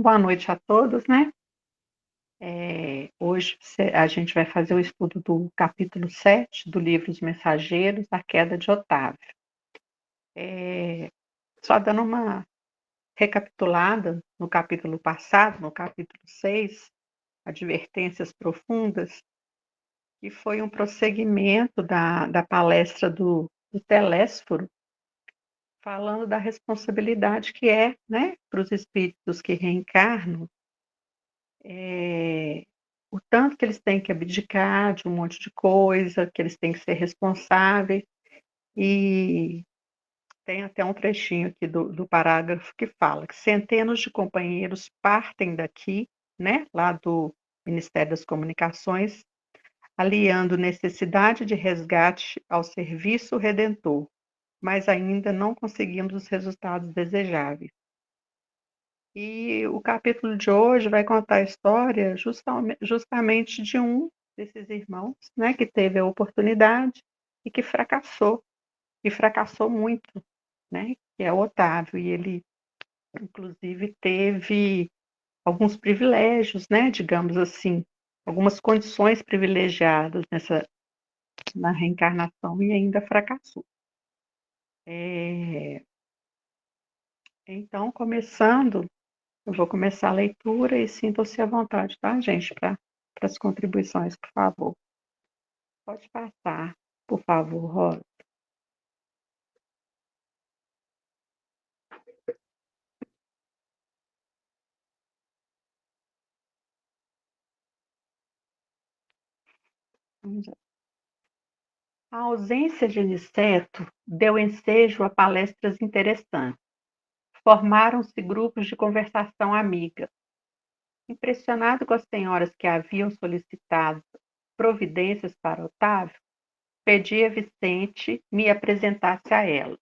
boa noite a todos, né? Hoje a gente vai fazer o estudo do capítulo 7 do livro Os Mensageiros, A Queda de Otávio. Só dando uma recapitulada no capítulo passado, no capítulo 6, Advertências Profundas, que foi um prosseguimento da palestra do Telésforo, falando da responsabilidade que é, né, para os espíritos que reencarnam, o tanto que eles têm que abdicar de um monte de coisa, que eles têm que ser responsáveis, e tem até um trechinho aqui do parágrafo que fala que centenas de companheiros partem daqui, né, lá do Ministério das Comunicações, aliando necessidade de resgate ao serviço redentor, mas ainda não conseguimos os resultados desejáveis. E o capítulo de hoje vai contar a história justamente de um desses irmãos, né, que teve a oportunidade e que fracassou muito, né, que é o Otávio. E ele, inclusive, teve alguns privilégios, né, digamos assim, algumas condições privilegiadas na reencarnação e ainda fracassou. Então, começando, eu vou começar a leitura e sintam-se à vontade, tá, gente, para as contribuições, por favor. Pode passar, por favor, Rosa. A ausência de Aniceto deu ensejo a palestras interessantes. Formaram-se grupos de conversação amiga. Impressionado com as senhoras que haviam solicitado providências para Otávio, pedi a Vicente me apresentasse a ela.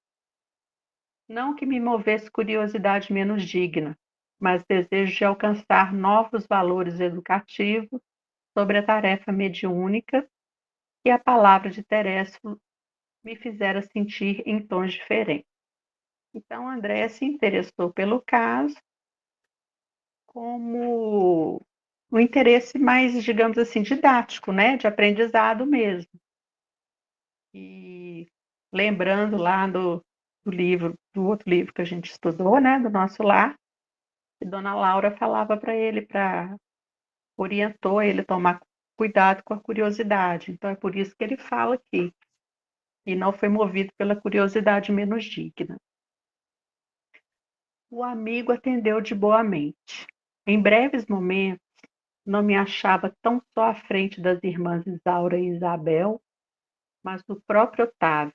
Não que me movesse curiosidade menos digna, mas desejo de alcançar novos valores educativos sobre a tarefa mediúnica que a palavra de Teréfilo me fizera sentir em tons diferentes. Então, André se interessou pelo caso como um interesse mais, digamos assim, didático, né, de aprendizado mesmo. E lembrando lá do outro livro que a gente estudou, né, do Nosso Lar, que Dona Laura falava para ele, orientou ele a tomar cuidado com a curiosidade. Então é por isso que ele fala aqui, e não foi movido pela curiosidade menos digna. O amigo atendeu de boa mente. Em breves momentos, não me achava tão só à frente das irmãs Isaura e Isabel, mas do próprio Otávio,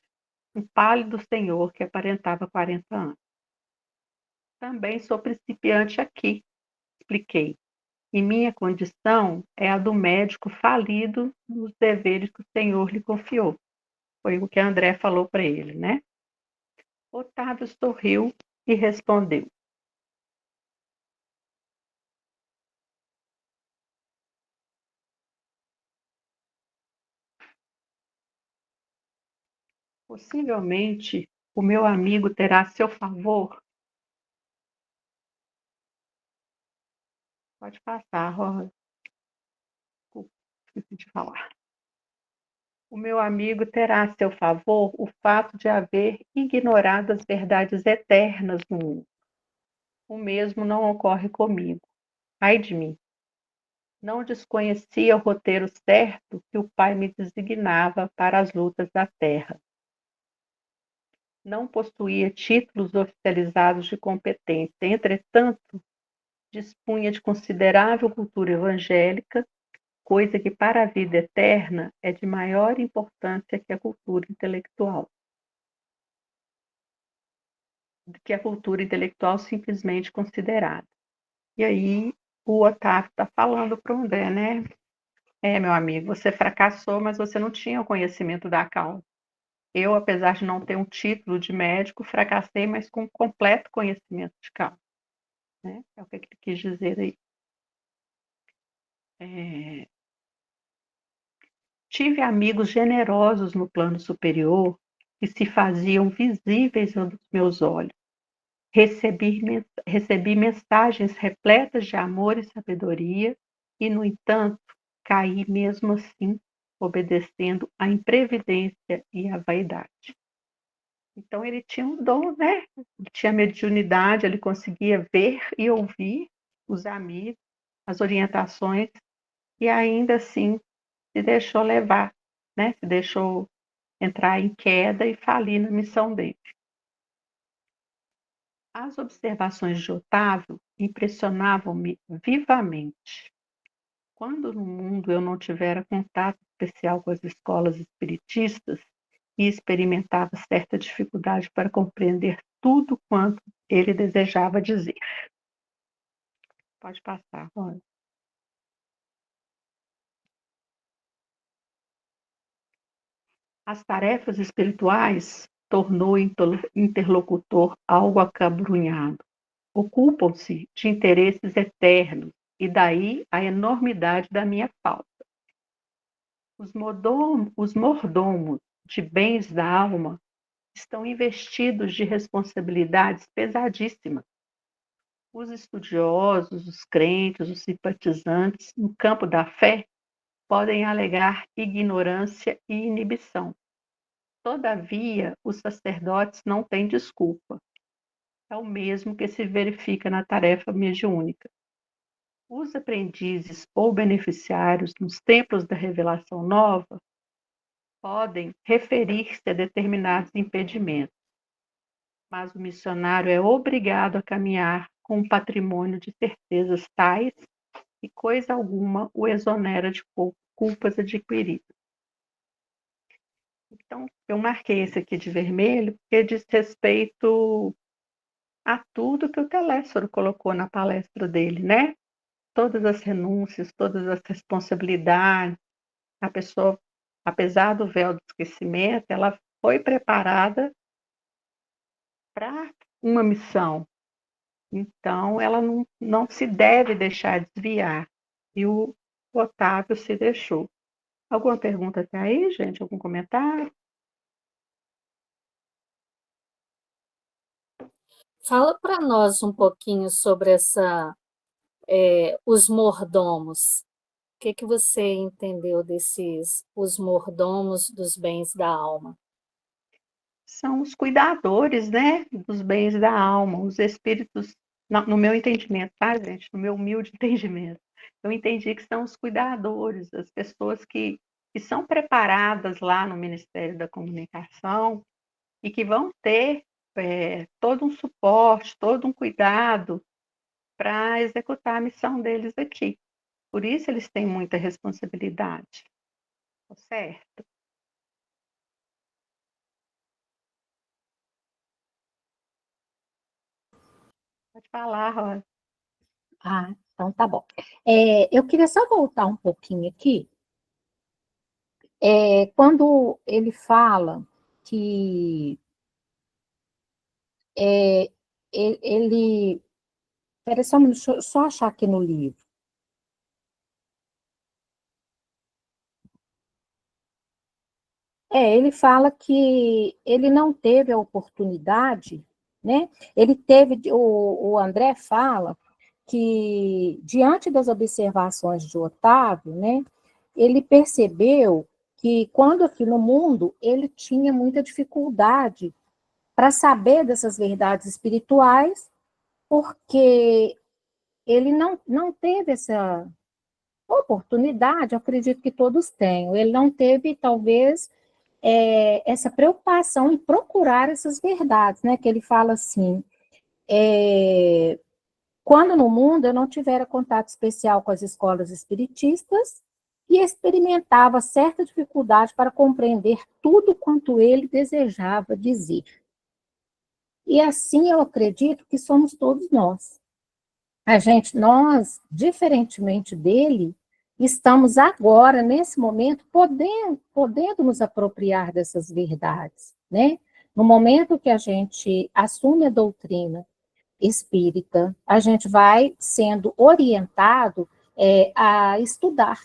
um pálido senhor que aparentava 40 anos. Também sou principiante aqui, expliquei, e minha condição é a do médico falido nos deveres que o senhor lhe confiou. Foi o que André falou para ele, né? Otávio sorriu e respondeu: possivelmente o meu amigo terá a seu favor. Pode passar, Rosa. Desculpa, esqueci de falar. O meu amigo terá a seu favor o fato de haver ignorado as verdades eternas no mundo. O mesmo não ocorre comigo. Ai de mim! Não desconhecia o roteiro certo que o Pai me designava para as lutas da terra. Não possuía títulos oficializados de competência, entretanto, dispunha de considerável cultura evangélica, coisa que para a vida eterna é de maior importância que a cultura intelectual simplesmente considerada. E aí o Otávio está falando para o André, né? Meu amigo, você fracassou, mas você não tinha o conhecimento da causa. Eu, apesar de não ter um título de médico, fracassei, mas com completo conhecimento de causa. Né? É o que ele quis dizer aí. Tive amigos generosos no plano superior que se faziam visíveis aos meus olhos. recebi mensagens repletas de amor e sabedoria, e, no entanto, caí mesmo assim, obedecendo à imprevidência e à vaidade. Então ele tinha um dom, né? Ele tinha mediunidade, ele conseguia ver e ouvir os amigos, as orientações, e ainda assim se deixou levar, né? Se deixou entrar em queda e falir na missão dele. As observações de Otávio impressionavam-me vivamente. Quando no mundo eu não tivera contato especial com as escolas espiritistas e experimentava certa dificuldade para compreender tudo quanto ele desejava dizer. Pode passar, Rony. As tarefas espirituais tornou o interlocutor algo acabrunhado. Ocupam-se de interesses eternos, e daí a enormidade da minha falta. Os mordomos de bens da alma estão investidos de responsabilidades pesadíssimas. Os estudiosos, os crentes, os simpatizantes no campo da fé podem alegar ignorância e inibição. Todavia, os sacerdotes não têm desculpa. É o mesmo que se verifica na tarefa mediúnica. Os aprendizes ou beneficiários nos templos da revelação nova podem referir-se a determinados impedimentos, mas o missionário é obrigado a caminhar com um patrimônio de certezas tais que coisa alguma o exonera de culpas adquiridas. Então, eu marquei esse aqui de vermelho porque diz respeito a tudo que o Telésforo colocou na palestra dele, né? Todas as renúncias, todas as responsabilidades. A pessoa, apesar do véu do esquecimento, ela foi preparada para uma missão. Então, ela não se deve deixar desviar. E o Otávio se deixou. Alguma pergunta até aí, gente? Algum comentário? Fala para nós um pouquinho sobre os mordomos. O que você entendeu os mordomos dos bens da alma? São os cuidadores, né, dos bens da alma, os espíritos, no meu entendimento, tá, gente? No meu humilde entendimento. Eu entendi que são os cuidadores, as pessoas que são preparadas lá no Ministério da Comunicação e que vão ter todo um suporte, todo um cuidado para executar a missão deles aqui. Por isso eles têm muita responsabilidade, tá certo? Pode falar, Rosa. Ah, então tá bom. Eu queria só voltar um pouquinho aqui. Quando ele fala que ele. Espera só um minuto, deixa eu só achar aqui no livro. Ele fala que ele não teve a oportunidade, né? Ele teve, o André fala que, diante das observações de Otávio, né, ele percebeu que, quando aqui no mundo, ele tinha muita dificuldade para saber dessas verdades espirituais, porque ele não teve essa oportunidade, eu acredito que todos tenham, ele não teve, talvez, essa preocupação em procurar essas verdades, né? Que ele fala assim, quando no mundo eu não tivera contato especial com as escolas espiritistas e experimentava certa dificuldade para compreender tudo quanto ele desejava dizer. E assim eu acredito que somos todos nós. Nós, diferentemente dele, estamos agora, nesse momento, podendo nos apropriar dessas verdades, né? No momento que a gente assume a doutrina espírita, a gente vai sendo orientado a estudar,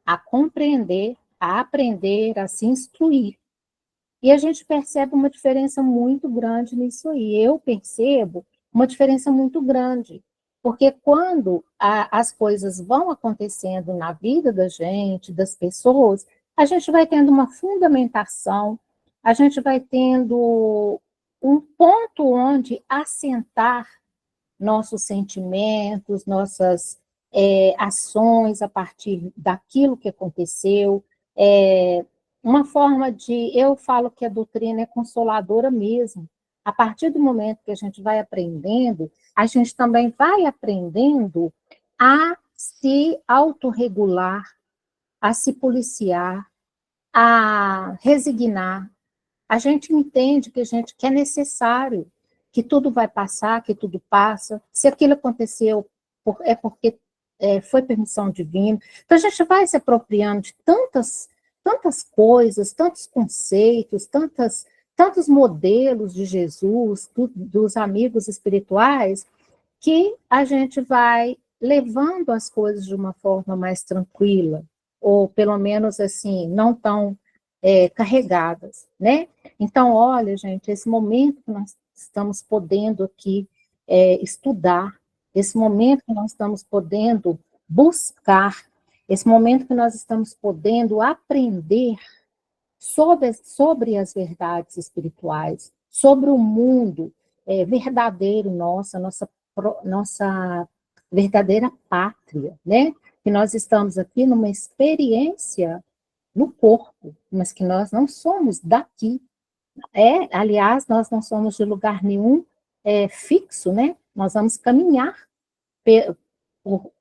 a compreender, a aprender, a se instruir. E a gente percebe uma diferença muito grande nisso aí. Eu percebo uma diferença muito grande. Porque quando as coisas vão acontecendo na vida da gente, das pessoas, a gente vai tendo uma fundamentação, a gente vai tendo um ponto onde assentar nossos sentimentos, nossas ações a partir daquilo que aconteceu. Uma forma de, eu falo que a doutrina é consoladora mesmo. A partir do momento que a gente vai aprendendo, a gente também vai aprendendo a se autorregular, a se policiar, a resignar. A gente entende que é necessário, que tudo vai passar, que tudo passa. Se aquilo aconteceu, é porque foi permissão divina. Então, a gente vai se apropriando de tantas coisas, tantos conceitos, tantos modelos de Jesus, dos amigos espirituais, que a gente vai levando as coisas de uma forma mais tranquila, ou pelo menos assim, não tão carregadas, né? Então, olha, gente, esse momento que nós estamos podendo aqui estudar, esse momento que nós estamos podendo buscar, esse momento que nós estamos podendo aprender sobre as verdades espirituais, sobre o mundo verdadeiro nosso, nossa verdadeira pátria, né? Que nós estamos aqui numa experiência no corpo, mas que nós não somos daqui. Aliás, nós não somos de lugar nenhum fixo, né? Nós vamos caminhar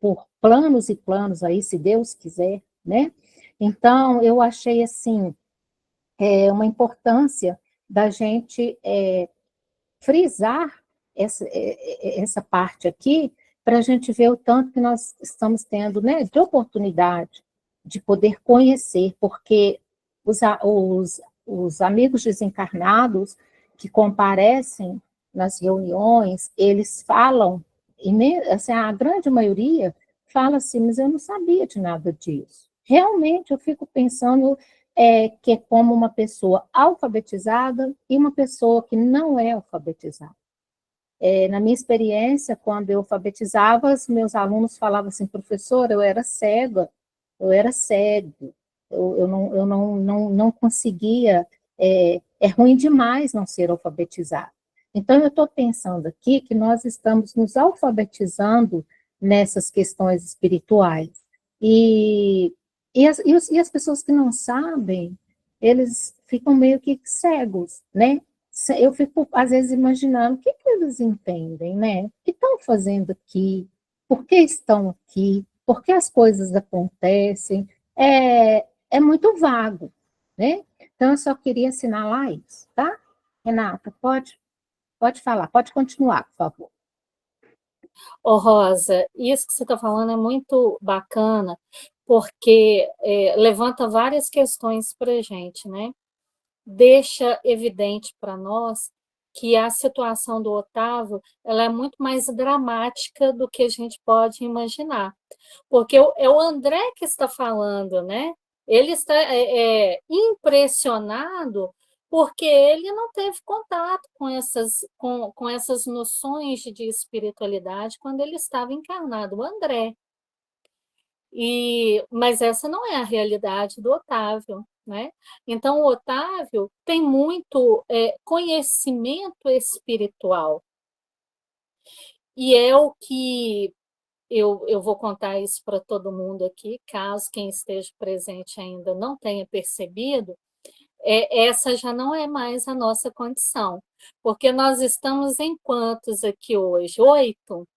por planos e planos aí, se Deus quiser, né? Então, eu achei, assim, uma importância da gente frisar essa parte aqui, para a gente ver o tanto que nós estamos tendo, né, de oportunidade de poder conhecer, porque os amigos desencarnados que comparecem nas reuniões, eles falam, assim, a grande maioria fala assim, mas eu não sabia de nada disso. Realmente, eu fico pensando que é como uma pessoa alfabetizada e uma pessoa que não é alfabetizada. Na minha experiência, quando eu alfabetizava, os meus alunos falavam assim, professora, eu era cega, eu era cego, eu não conseguia, é ruim demais não ser alfabetizado. Então, eu estou pensando aqui que nós estamos nos alfabetizando nessas questões espirituais. E as pessoas que não sabem, eles ficam meio que cegos, né? Eu fico, às vezes, imaginando o que eles entendem, né? O que estão fazendo aqui? Por que estão aqui? Por que as coisas acontecem? É muito vago, né? Então, eu só queria assinalar isso, tá? Renata, pode falar, pode continuar, por favor. Ô, Rosa, isso que você está falando é muito bacana, porque levanta várias questões para a gente, né? Deixa evidente para nós que a situação do Otávio ela é muito mais dramática do que a gente pode imaginar. Porque é o André que está falando, né? Ele está impressionado porque ele não teve contato com essas noções de espiritualidade quando ele estava encarnado, o André. Mas essa não é a realidade do Otávio, né? Então, o Otávio tem muito conhecimento espiritual. E é o que eu vou contar isso para todo mundo aqui, caso quem esteja presente ainda não tenha percebido, essa já não é mais a nossa condição, porque nós estamos em quantos aqui hoje? 8?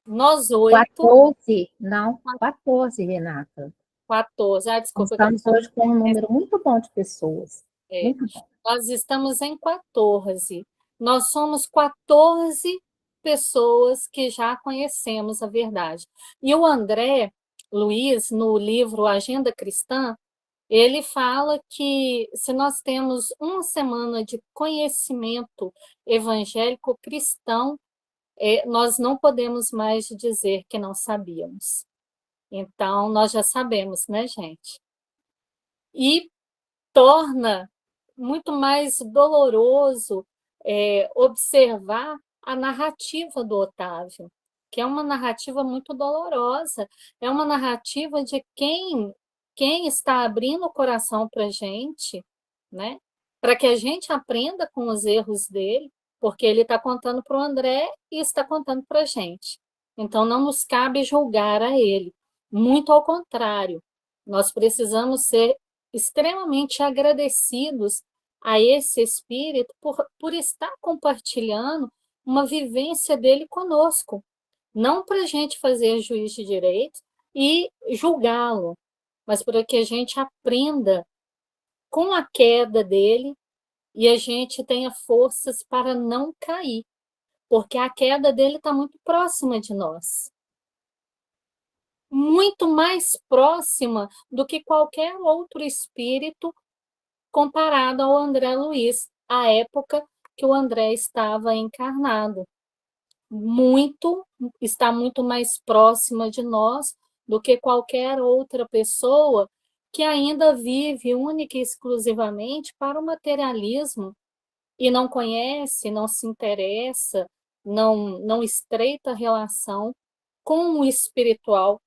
Nós 8. 14, não, 14, Renata. 14. Nós Desculpa. estamos hoje com um número muito bom de pessoas. Muito bom. Nós estamos em 14. Nós somos 14 pessoas que já conhecemos a verdade. E o André Luiz, no livro Agenda Cristã, ele fala que se nós temos uma semana de conhecimento evangélico cristão, nós não podemos mais dizer que não sabíamos. Então, nós já sabemos, né, gente? E torna muito mais doloroso observar a narrativa do Otávio, que é uma narrativa muito dolorosa, é uma narrativa de quem está abrindo o coração para a gente, né? Para que a gente aprenda com os erros dele, porque ele está contando para o André e está contando para a gente. Então, não nos cabe julgar a ele. Muito ao contrário, nós precisamos ser extremamente agradecidos a esse espírito por estar compartilhando uma vivência dele conosco. Não para a gente fazer juízo de direito e julgá-lo, mas para que a gente aprenda com a queda dele e a gente tenha forças para não cair, porque a queda dele está muito próxima de nós. Muito mais próxima do que qualquer outro espírito comparado ao André Luiz, à época que o André estava encarnado. Está muito mais próxima de nós do que qualquer outra pessoa que ainda vive única e exclusivamente para o materialismo e não conhece, não se interessa, não estreita relação com o espiritual,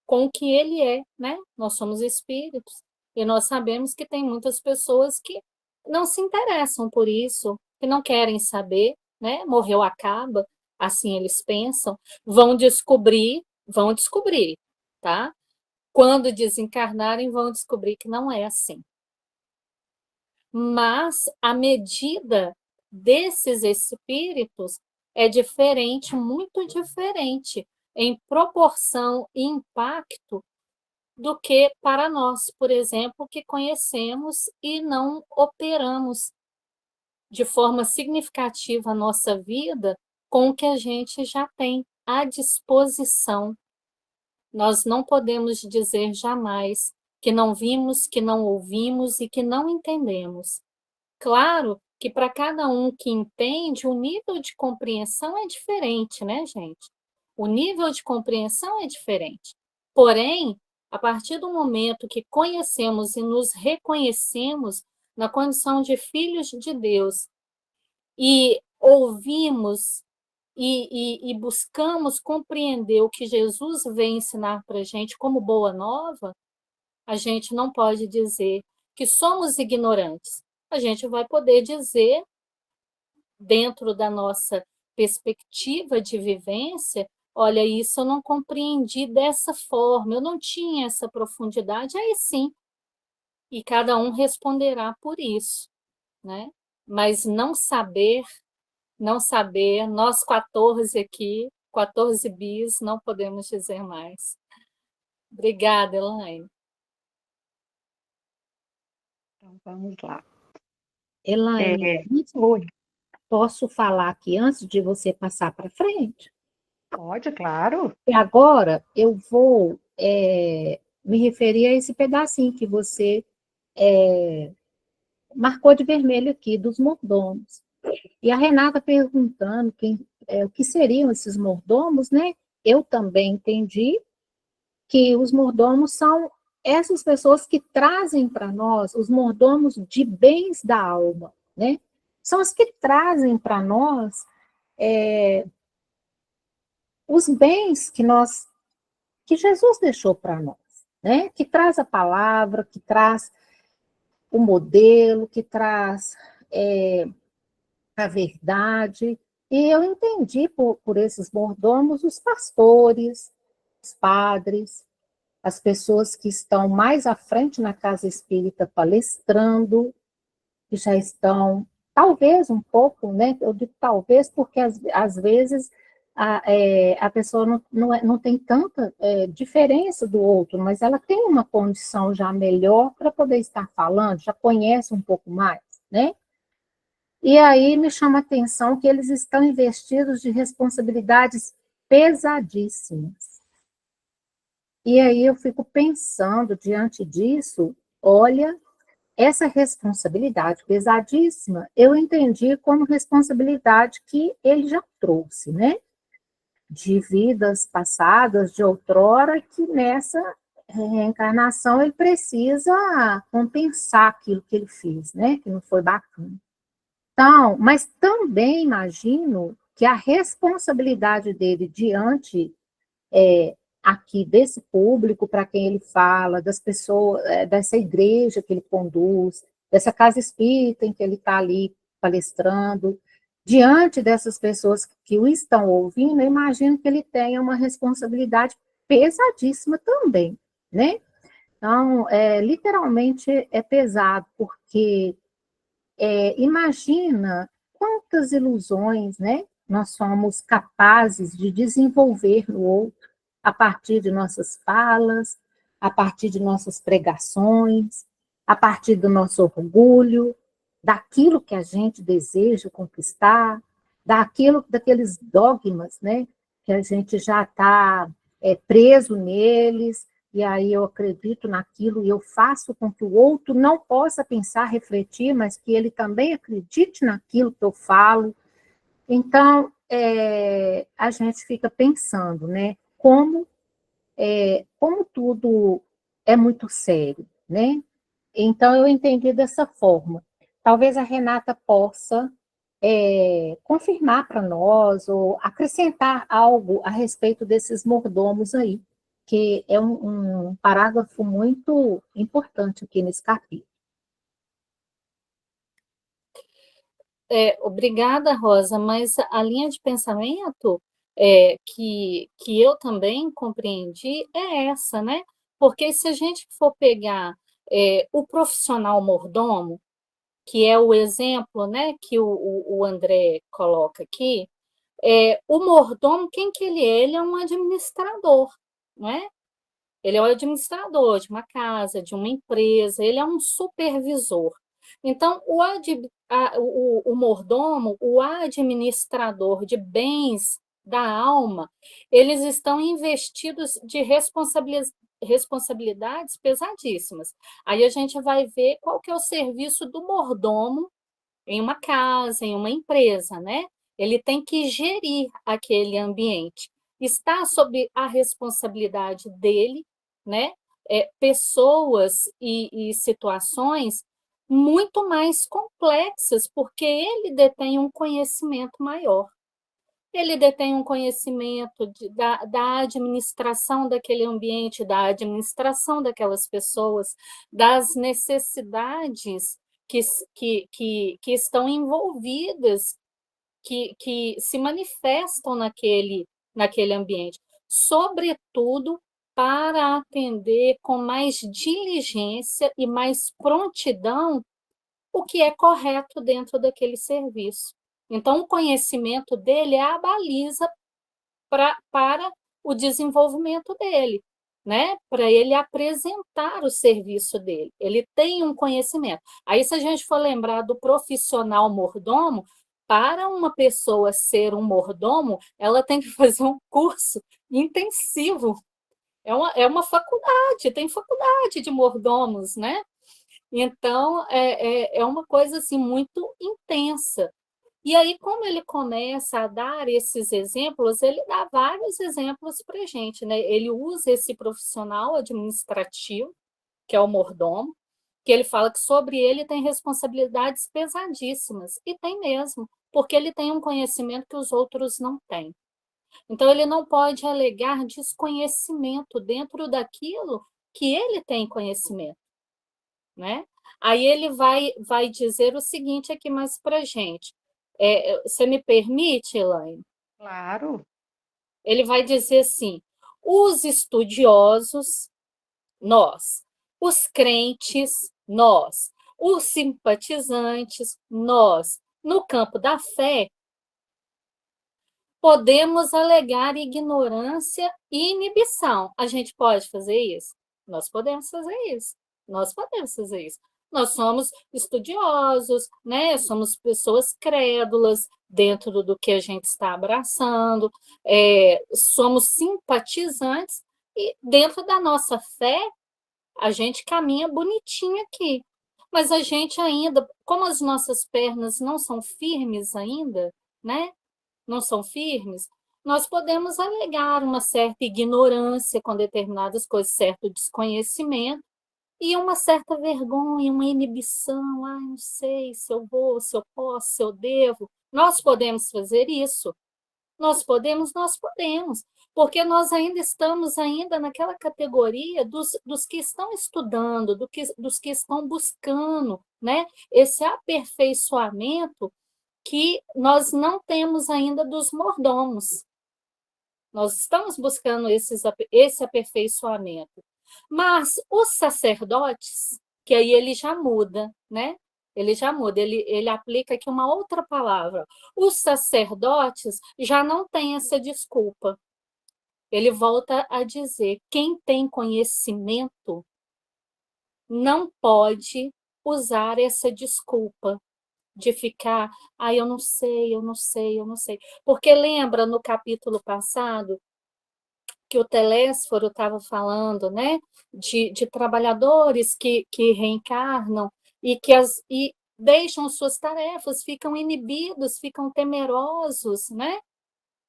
com o que ele é, né? Nós somos espíritos e nós sabemos que tem muitas pessoas que não se interessam por isso, que não querem saber, né? Morreu, acaba, assim eles pensam, vão descobrir, tá? Quando desencarnarem, vão descobrir que não é assim. Mas a medida desses espíritos é diferente, muito diferente, em proporção e impacto do que para nós, por exemplo, que conhecemos e não operamos de forma significativa a nossa vida com o que a gente já tem à disposição. Nós não podemos dizer jamais que não vimos, que não ouvimos e que não entendemos. Claro que para cada um que entende, o nível de compreensão é diferente, né, gente? O nível de compreensão é diferente. Porém, a partir do momento que conhecemos e nos reconhecemos na condição de filhos de Deus e ouvimos e buscamos compreender o que Jesus vem ensinar para a gente como boa nova, a gente não pode dizer que somos ignorantes. A gente vai poder dizer, dentro da nossa perspectiva de vivência, olha, isso eu não compreendi dessa forma, eu não tinha essa profundidade, aí sim. E cada um responderá por isso, né? Mas não saber, nós 14 aqui, 14 bis, não podemos dizer mais. Obrigada, Elaine. Então, vamos lá. Elaine, posso falar aqui antes de você passar para frente? Pode, claro. E agora eu vou me referir a esse pedacinho que você marcou de vermelho aqui, dos mordomos. E a Renata perguntando o que seriam esses mordomos, né? Eu também entendi que os mordomos são essas pessoas que trazem para nós, os mordomos de bens da alma, né? São os que trazem para nós os bens que Jesus deixou para nós, né? Que traz a palavra, que traz o modelo, que traz a verdade. E eu entendi por esses mordomos os pastores, os padres, as pessoas que estão mais à frente na casa espírita palestrando, que já estão, talvez um pouco, né? Eu digo talvez porque às vezes a pessoa não tem tanta diferença do outro, mas ela tem uma condição já melhor para poder estar falando, já conhece um pouco mais, né? E aí me chama a atenção que eles estão investidos de responsabilidades pesadíssimas. E aí eu fico pensando, diante disso, olha, essa responsabilidade pesadíssima, eu entendi como responsabilidade que ele já trouxe, né? De vidas passadas, de outrora, que nessa reencarnação ele precisa compensar aquilo que ele fez, né? Que não foi bacana. Então, mas também imagino que a responsabilidade dele diante aqui desse público para quem ele fala, das pessoas, dessa igreja que ele conduz, dessa casa espírita em que ele está ali palestrando, diante dessas pessoas que o estão ouvindo, eu imagino que ele tenha uma responsabilidade pesadíssima também, né? Então, literalmente é pesado, porque imagina quantas ilusões, né, nós somos capazes de desenvolver no outro a partir de nossas falas, a partir de nossas pregações, a partir do nosso orgulho, daquilo que a gente deseja conquistar, daqueles dogmas, né, que a gente já está preso neles, e aí eu acredito naquilo e eu faço com que o outro não possa pensar, refletir, mas que ele também acredite naquilo que eu falo. Então, a gente fica pensando, né, como tudo é muito sério, né? Então, eu entendi dessa forma. Talvez a Renata possa confirmar para nós ou acrescentar algo a respeito desses mordomos aí, que é um parágrafo muito importante aqui nesse capítulo. Obrigada, Rosa, mas a linha de pensamento que eu também compreendi é essa, né? Porque se a gente for pegar o profissional mordomo, que é o exemplo, né, que o André coloca aqui, o mordomo, quem que ele é? Ele é um administrador, não é? Ele é o administrador de uma casa, de uma empresa, ele é um supervisor. Então, o mordomo, o administrador de bens da alma, eles estão investidos de responsabilidades pesadíssimas. Aí a gente vai ver qual que é o serviço do mordomo em uma casa, em uma empresa, né? Ele tem que gerir aquele ambiente. Está sob a responsabilidade dele, né? Pessoas e situações muito mais complexas, porque ele detém um conhecimento maior. Ele detém um conhecimento da administração daquele ambiente, da administração daquelas pessoas, das necessidades que estão envolvidas, que se manifestam naquele ambiente, sobretudo para atender com mais diligência e mais prontidão o que é correto dentro daquele serviço. Então, o conhecimento dele é a baliza para o desenvolvimento dele, né? Para ele apresentar o serviço dele. Ele tem um conhecimento. Aí, se a gente for lembrar do profissional mordomo, para uma pessoa ser um mordomo, ela tem que fazer um curso intensivo. É uma faculdade, tem faculdade de mordomos, né? Então, é uma coisa assim, muito intensa. E aí, como ele começa a dar esses exemplos, ele dá vários exemplos para a gente, né? Ele usa esse profissional administrativo, que é o mordomo, que ele fala que sobre ele tem responsabilidades pesadíssimas, e tem mesmo, porque ele tem um conhecimento que os outros não têm. Então, ele não pode alegar desconhecimento dentro daquilo que ele tem conhecimento, né? Aí ele vai dizer o seguinte aqui mais para a gente. Você me permite, Elaine? Claro. Ele vai dizer assim: os estudiosos, nós, os crentes, nós, os simpatizantes, nós, no campo da fé, podemos alegar ignorância e inibição. A gente pode fazer isso? Nós podemos fazer isso. Nós podemos fazer isso. Nós somos estudiosos, né? Somos pessoas crédulas dentro do que a gente está abraçando, somos simpatizantes e dentro da nossa fé a gente caminha bonitinho aqui. Mas a gente ainda, como as nossas pernas não são firmes ainda, né? Não são firmes, nós podemos alegar uma certa ignorância com determinadas coisas, certo desconhecimento e uma certa vergonha, uma inibição. Não sei se eu vou, se eu posso, se eu devo. Nós podemos fazer isso, Nós podemos, porque nós ainda estamos ainda naquela categoria dos que estão estudando, dos que estão buscando, né, esse aperfeiçoamento que nós não temos ainda dos mordomos. Nós estamos buscando esse aperfeiçoamento. Mas os sacerdotes, que aí ele já muda, né? Ele já muda, ele aplica aqui uma outra palavra. Os sacerdotes já não têm essa desculpa. Ele volta a dizer: quem tem conhecimento não pode usar essa desculpa de ficar, eu não sei, eu não sei, eu não sei. Porque lembra no capítulo passado que o Telésforo estava falando, né, de trabalhadores que reencarnam e deixam suas tarefas, ficam inibidos, ficam temerosos, né?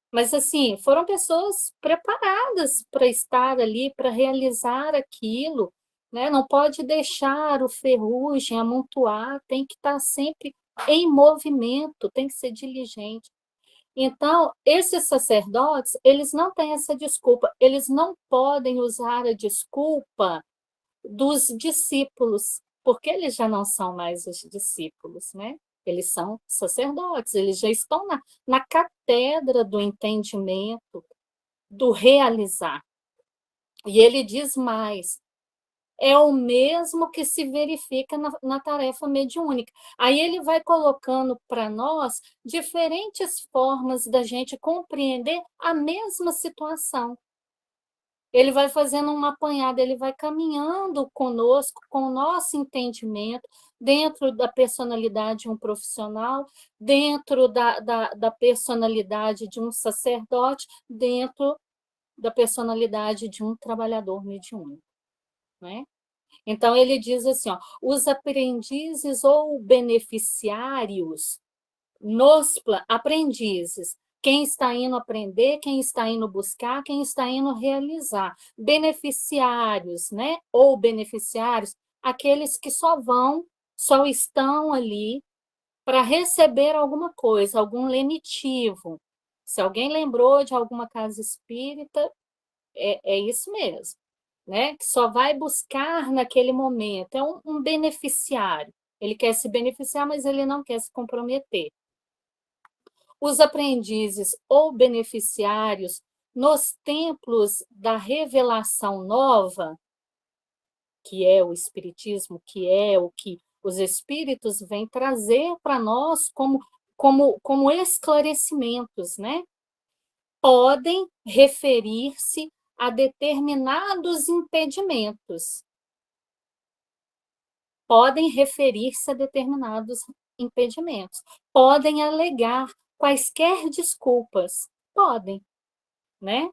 Mas, assim, foram pessoas preparadas para estar ali, para realizar aquilo, né? Não pode deixar o ferrugem amontoar, tem que estar sempre em movimento, tem que ser diligente. Então, esses sacerdotes, eles não têm essa desculpa, eles não podem usar a desculpa dos discípulos, porque eles já não são mais os discípulos, né? Eles são sacerdotes, eles já estão na catedra do entendimento, do realizar. E ele diz mais: é o mesmo que se verifica na tarefa mediúnica. Aí ele vai colocando para nós diferentes formas da gente compreender a mesma situação. Ele vai fazendo uma apanhada, ele vai caminhando conosco, com o nosso entendimento, dentro da personalidade de um profissional, dentro da personalidade de um sacerdote, dentro da personalidade de um trabalhador mediúnico, né? Então, ele diz assim, ó, os aprendizes ou beneficiários aprendizes, quem está indo aprender, quem está indo buscar, quem está indo realizar. Beneficiários, né? Ou beneficiários, aqueles que só estão ali para receber alguma coisa, algum lenitivo. Se alguém lembrou de alguma casa espírita, é isso mesmo, né? Que só vai buscar naquele momento. É um beneficiário. Ele quer se beneficiar, mas ele não quer se comprometer. Os aprendizes ou beneficiários nos templos da revelação nova, que é o Espiritismo, que é o que os Espíritos vêm trazer para nós como esclarecimentos, né? Podem referir-se a determinados impedimentos. Podem referir-se a determinados impedimentos. Podem alegar quaisquer desculpas. Podem, né?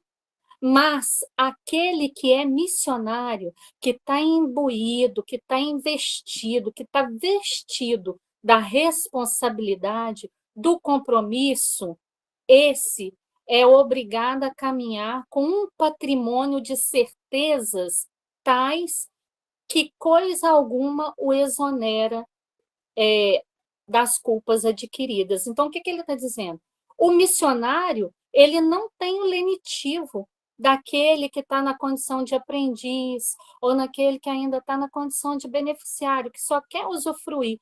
Mas aquele que é missionário, que está imbuído, que está investido, que está vestido da responsabilidade, do compromisso, esse é obrigado a caminhar com um patrimônio de certezas tais que coisa alguma o exonera das culpas adquiridas. Então, o que ele está dizendo? O missionário, ele não tem o lenitivo daquele que está na condição de aprendiz ou naquele que ainda está na condição de beneficiário, que só quer usufruir.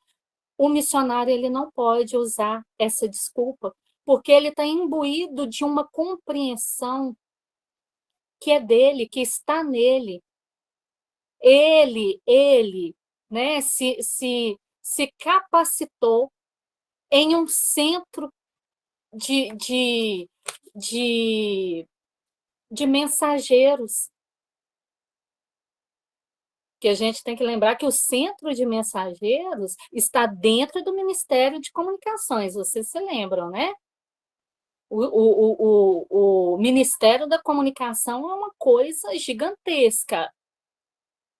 O missionário, ele não pode usar essa desculpa, porque ele está imbuído de uma compreensão que é dele, que está nele. Ele, né, se capacitou em um centro de mensageiros, que a gente tem que lembrar que o centro de mensageiros está dentro do Ministério de Comunicações, vocês se lembram, né? O Ministério da Comunicação é uma coisa gigantesca,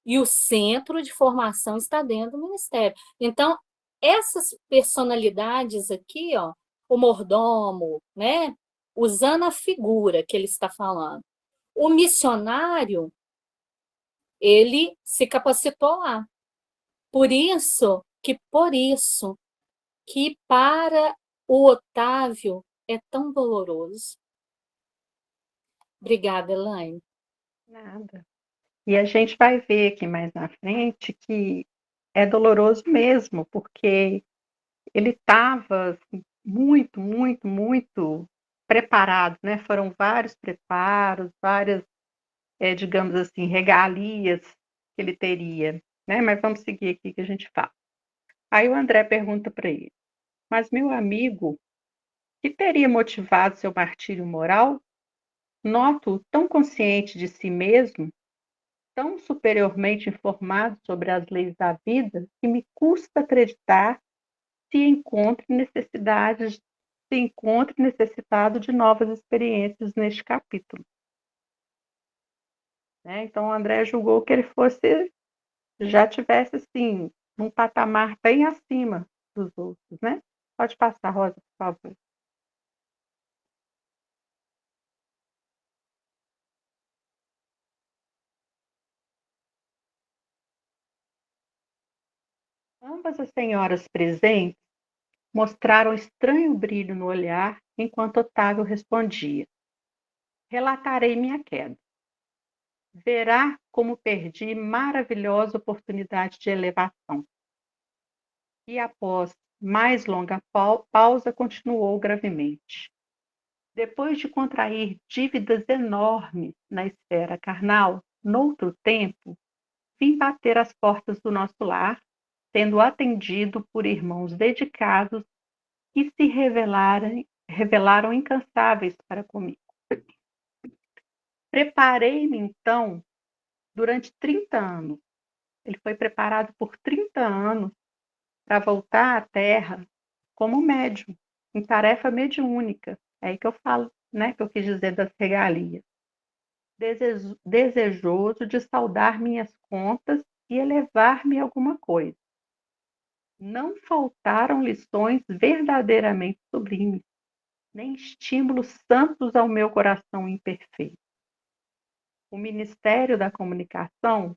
e o centro de formação está dentro do Ministério. Então, essas personalidades aqui, ó, o mordomo, né, usando a figura que ele está falando, o missionário, ele se capacitou lá. Por isso que para o Otávio é tão doloroso. Obrigada, Elaine. Nada. E a gente vai ver aqui mais na frente que é doloroso mesmo, porque ele estava muito, muito, muito preparado, né? Foram vários preparos, várias, digamos assim, regalias que ele teria, né? Mas vamos seguir aqui que a gente fala. Aí o André pergunta para ele: mas meu amigo, que teria motivado seu martírio moral? Noto-o tão consciente de si mesmo, tão superiormente informado sobre as leis da vida, que me custa acreditar se encontre necessitado de novas experiências neste capítulo. Né? Então, o André julgou que ele já tivesse, assim, num patamar bem acima dos outros, né? Pode passar, Rosa, por favor. Ambas as senhoras presentes mostraram estranho brilho no olhar enquanto Otávio respondia: relatarei minha queda. Verá como perdi maravilhosa oportunidade de elevação. E após mais longa pausa, continuou gravemente. Depois de contrair dívidas enormes na esfera carnal, noutro tempo, vim bater às portas do nosso lar, sendo atendido por irmãos dedicados que se revelaram incansáveis para comigo. Preparei-me, então, durante 30 anos. Ele foi preparado por 30 anos para voltar à Terra como médium, em tarefa mediúnica. É aí que eu falo, né, que eu quis dizer das regalias. Desejoso de saldar minhas contas e elevar-me a alguma coisa. Não faltaram lições verdadeiramente sublimes, nem estímulos santos ao meu coração imperfeito. O Ministério da Comunicação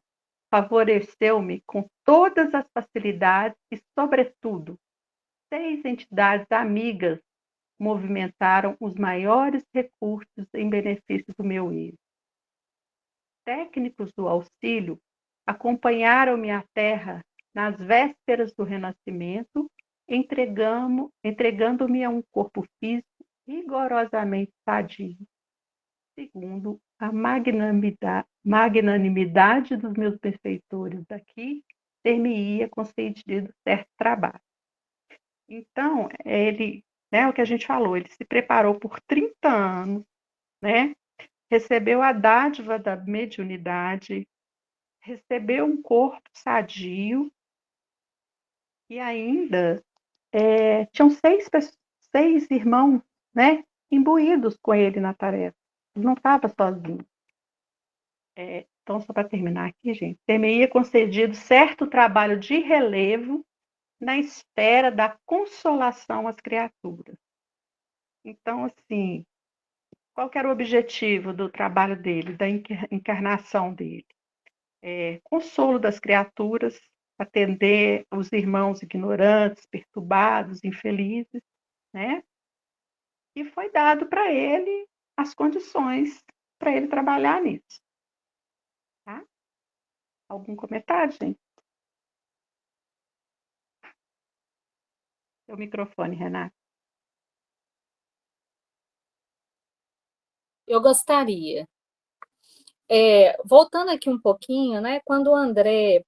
favoreceu-me com todas as facilidades e, sobretudo, 6 entidades amigas movimentaram os maiores recursos em benefício do meu êxito. Técnicos do auxílio acompanharam-me à terra nas vésperas do renascimento, entregando-me a um corpo físico rigorosamente sadio, segundo a magnanimidade dos meus benfeitores daqui, ter-me-ia concedido certo trabalho. Então, ele, né, o que a gente falou, ele se preparou por 30 anos, né, recebeu a dádiva da mediunidade, recebeu um corpo sadio e ainda tinham 6 irmãos, né, imbuídos com ele na tarefa. Ele não estava sozinho. Então, só para terminar aqui, gente, ter-me-ia concedido certo trabalho de relevo na esfera da consolação às criaturas. Então, assim, qual que era o objetivo do trabalho dele, da encarnação dele? Consolo das criaturas, atender os irmãos ignorantes, perturbados, infelizes, né? E foi dado para ele as condições para ele trabalhar nisso. Tá? Algum comentário, gente? Seu microfone, Renata. Eu gostaria. Voltando aqui um pouquinho, né, quando o André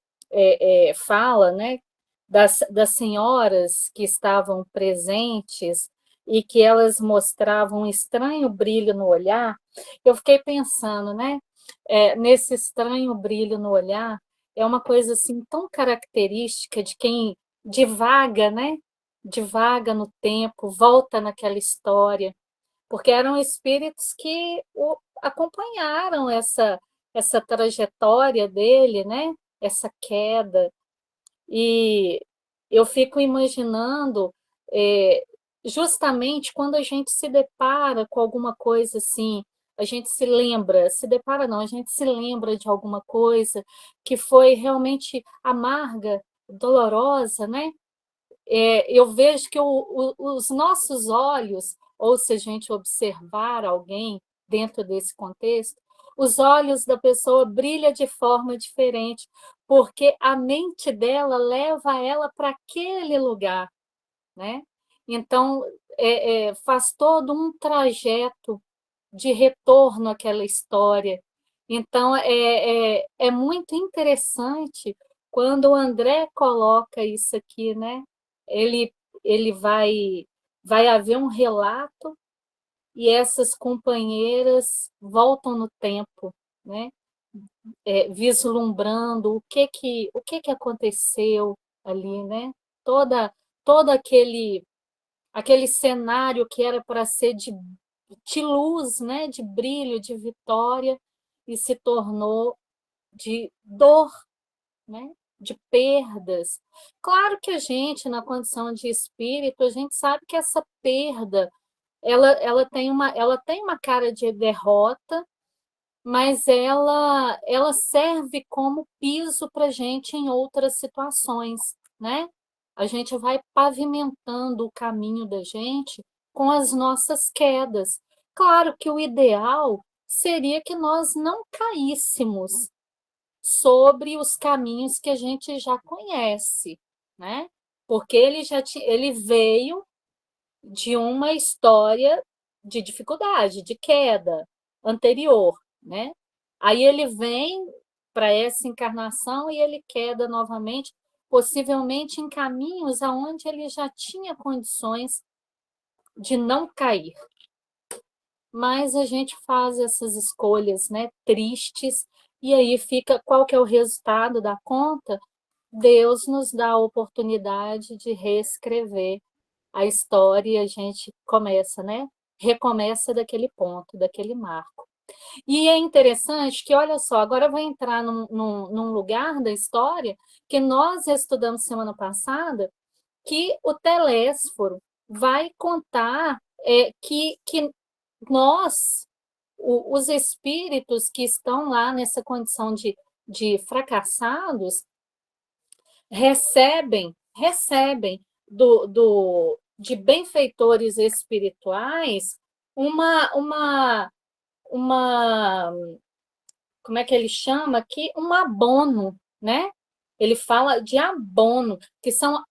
fala, né, das senhoras que estavam presentes e que elas mostravam um estranho brilho no olhar, eu fiquei pensando, né, nesse estranho brilho no olhar, é uma coisa assim tão característica de quem divaga, né, divaga no tempo, volta naquela história, porque eram espíritos que acompanharam essa trajetória dele, né? Essa queda. E eu fico imaginando, justamente quando a gente se depara com alguma coisa assim, a gente se depara não, a gente se lembra de alguma coisa que foi realmente amarga, dolorosa, né? Eu vejo que os nossos olhos, ou se a gente observar alguém dentro desse contexto, os olhos da pessoa brilham de forma diferente, porque a mente dela leva ela para aquele lugar, né? Então, faz todo um trajeto de retorno àquela história. Então, é muito interessante quando o André coloca isso aqui, né? Ele, ele vai haver um relato e essas companheiras voltam no tempo, né? Vislumbrando o que aconteceu ali, né? Todo aquele cenário que era para ser de luz, né? De brilho, de vitória, e se tornou de dor, né? De perdas. Claro que a gente, na condição de espírito, a gente sabe que essa perda ela tem uma cara de derrota, mas ela serve como piso para a gente em outras situações, né? A gente vai pavimentando o caminho da gente com as nossas quedas. Claro que o ideal seria que nós não caíssemos sobre os caminhos que a gente já conhece, né? Porque ele veio de uma história de dificuldade, de queda anterior, né? Aí ele vem para essa encarnação e ele queda novamente, possivelmente em caminhos aonde ele já tinha condições de não cair. Mas a gente faz essas escolhas, né, tristes, e aí fica qual que é o resultado da conta? Deus nos dá a oportunidade de reescrever a história e a gente começa, né? Recomeça daquele ponto, daquele marco. E é interessante que, olha só, agora eu vou entrar num lugar da história que nós estudamos semana passada, que o Telésforo vai contar que nós, os espíritos que estão lá nessa condição de fracassados, recebem de benfeitores espirituais uma, como é que ele chama aqui? Um abono, né? Ele fala de abono, que são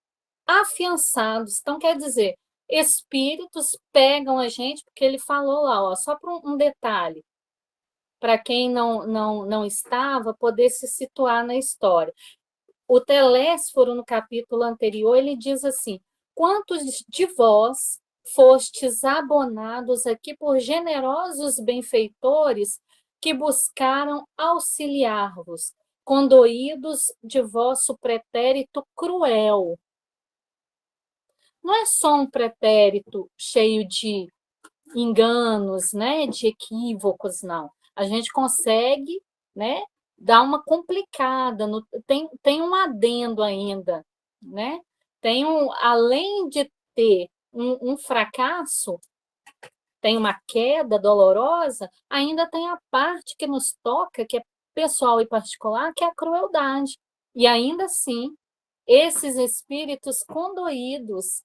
afiançados. Então, quer dizer, espíritos pegam a gente, porque ele falou lá, ó, só para um detalhe, para quem não estava, poder se situar na história. O Telésforo, no capítulo anterior, ele diz assim: quantos de vós fostes abonados aqui por generosos benfeitores que buscaram auxiliar-vos, condoídos de vosso pretérito cruel. Não é só um pretérito cheio de enganos, né, de equívocos, não. A gente consegue, né, dar uma complicada, tem um adendo ainda, né? Além de ter um fracasso, tem uma queda dolorosa, ainda tem a parte que nos toca, que é pessoal e particular, que é a crueldade. E ainda assim, esses espíritos condoídos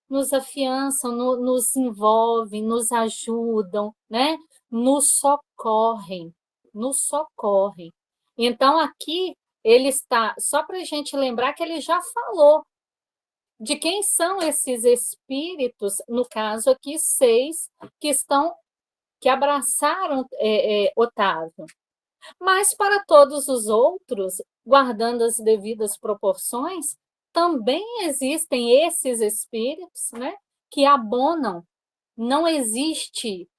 nos afiançam, nos envolvem, nos ajudam, né? Nos socorrem. Então, aqui ele está, só para a gente lembrar que ele já falou de quem são esses espíritos, no caso aqui, 6, que abraçaram Otávio. Mas para todos os outros, guardando as devidas proporções, também existem esses espíritos, né, que abonam. Não existe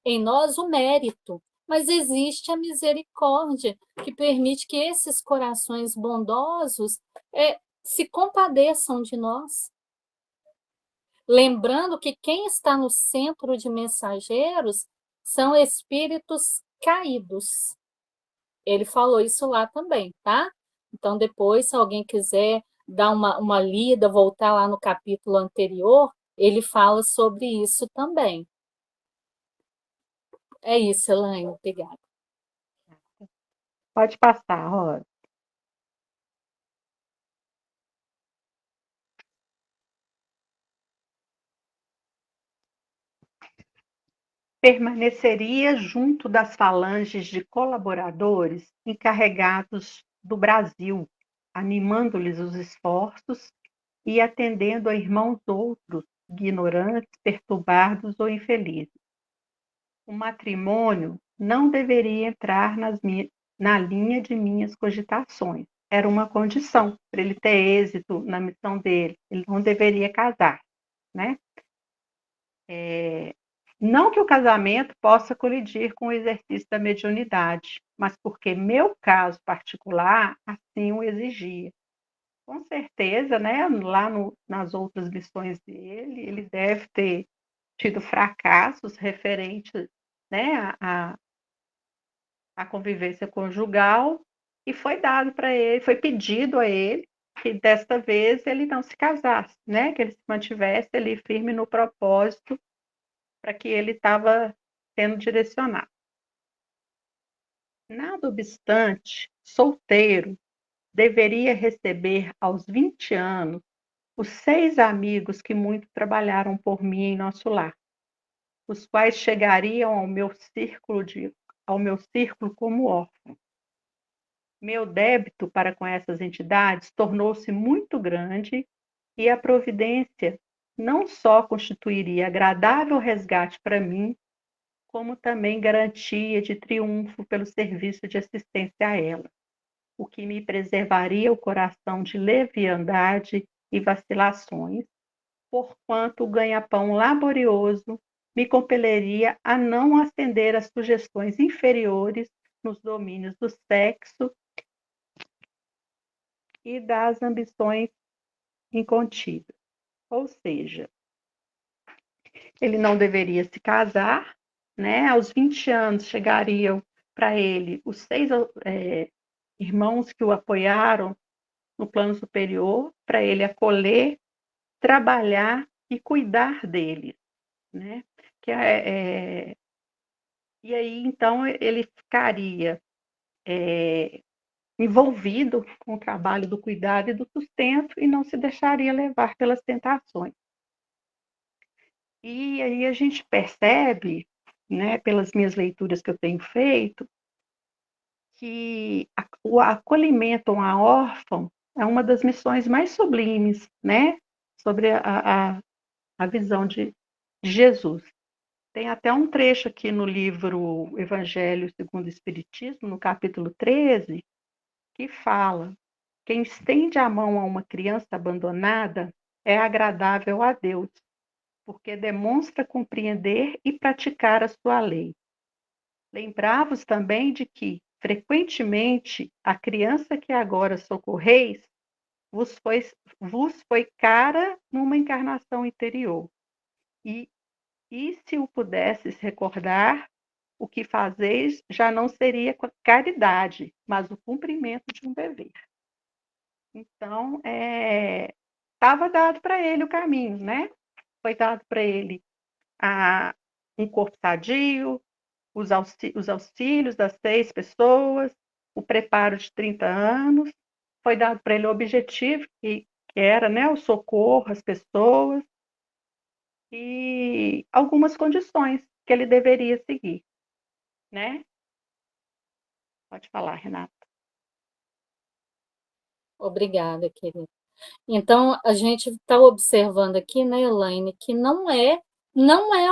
em nós o mérito, mas existe a misericórdia, que permite que esses corações bondosos se compadeçam de nós. Lembrando que quem está no centro de mensageiros são espíritos caídos. Ele falou isso lá também, tá? Então, depois, se alguém quiser dar uma lida, voltar lá no capítulo anterior, ele fala sobre isso também. É isso, Elaine. Obrigada. Pode passar, Rosa. permaneceria junto das falanges de colaboradores encarregados do Brasil, animando-lhes os esforços e atendendo a irmãos outros, ignorantes, perturbados ou infelizes. O matrimônio não deveria entrar na linha de minhas cogitações. Era uma condição para ele ter êxito na missão dele. Ele não deveria casar, né? Não que o casamento possa colidir com o exercício da mediunidade, mas porque meu caso particular assim o exigia. Com certeza, né, nas outras lições dele, ele deve ter tido fracassos referentes, né, à convivência conjugal, e foi dado para ele, foi pedido a ele que desta vez ele não se casasse, né, que ele se mantivesse ali firme no propósito para que ele estava sendo direcionado. Nada obstante, solteiro, deveria receber aos 20 anos os 6 amigos que muito trabalharam por mim em nosso lar, os quais chegariam ao meu círculo como órfão. Meu débito para com essas entidades tornou-se muito grande e a providência não só constituiria agradável resgate para mim, como também garantia de triunfo pelo serviço de assistência a ela, o que me preservaria o coração de leviandade e vacilações, porquanto o ganha-pão laborioso me compeleria a não atender às sugestões inferiores nos domínios do sexo e das ambições incontidas. Ou seja, ele não deveria se casar, né? Aos 20 anos chegariam para ele os 6 irmãos que o apoiaram no plano superior, para ele acolher, trabalhar e cuidar deles, né? E aí, então, ele ficaria envolvido com o trabalho do cuidado e do sustento e não se deixaria levar pelas tentações. E aí a gente percebe, né, pelas minhas leituras que eu tenho feito, que o acolhimento a um órfão é uma das missões mais sublimes, né, sobre a visão de Jesus. Tem até um trecho aqui no livro Evangelho segundo o Espiritismo, no capítulo 13, que fala: quem estende a mão a uma criança abandonada é agradável a Deus, porque demonstra compreender e praticar a sua lei. Lembrai-vos também de que, frequentemente, a criança que agora socorreis vos foi cara numa encarnação anterior. E se o pudesses recordar, o que fazeis já não seria caridade, mas o cumprimento de um dever. Então, estava dado para ele o caminho, né? Foi dado para ele um corpo sadio, os auxílios das 6 pessoas, o preparo de 30 anos, foi dado para ele o objetivo, que era, né, o socorro às pessoas, e algumas condições que ele deveria seguir, né? Pode falar, Renata. Obrigada, querida. Então, a gente está observando aqui, né, Elaine, que não é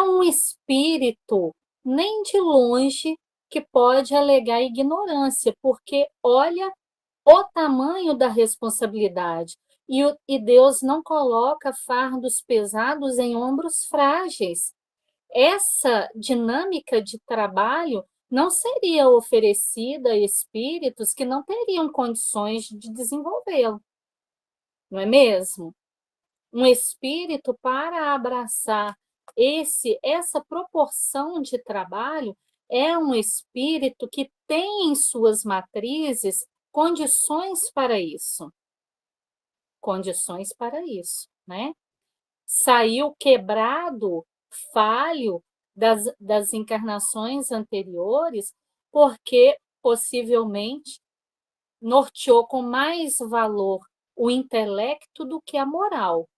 um espírito, nem de longe, que pode alegar ignorância, porque olha o tamanho da responsabilidade. E Deus não coloca fardos pesados em ombros frágeis. Essa dinâmica de trabalho não seria oferecida a espíritos que não teriam condições de desenvolvê-lo, não é mesmo? Um espírito para abraçar essa proporção de trabalho é um espírito que tem em suas matrizes condições para isso. Condições para isso, né? Saiu quebrado, falho das encarnações anteriores, porque possivelmente norteou com mais valor o intelecto do que a moral.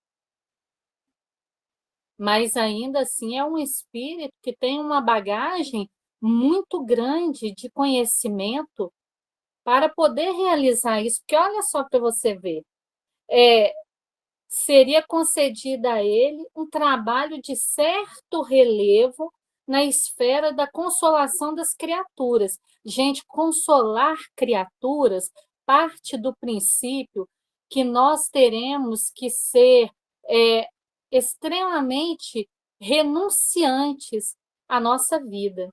mas ainda assim é um espírito que tem uma bagagem muito grande de conhecimento para poder realizar isso. Porque olha só para você ver, seria concedido a ele um trabalho de certo relevo na esfera da consolação das criaturas. Gente, consolar criaturas parte do princípio que nós teremos que ser extremamente renunciantes à nossa vida.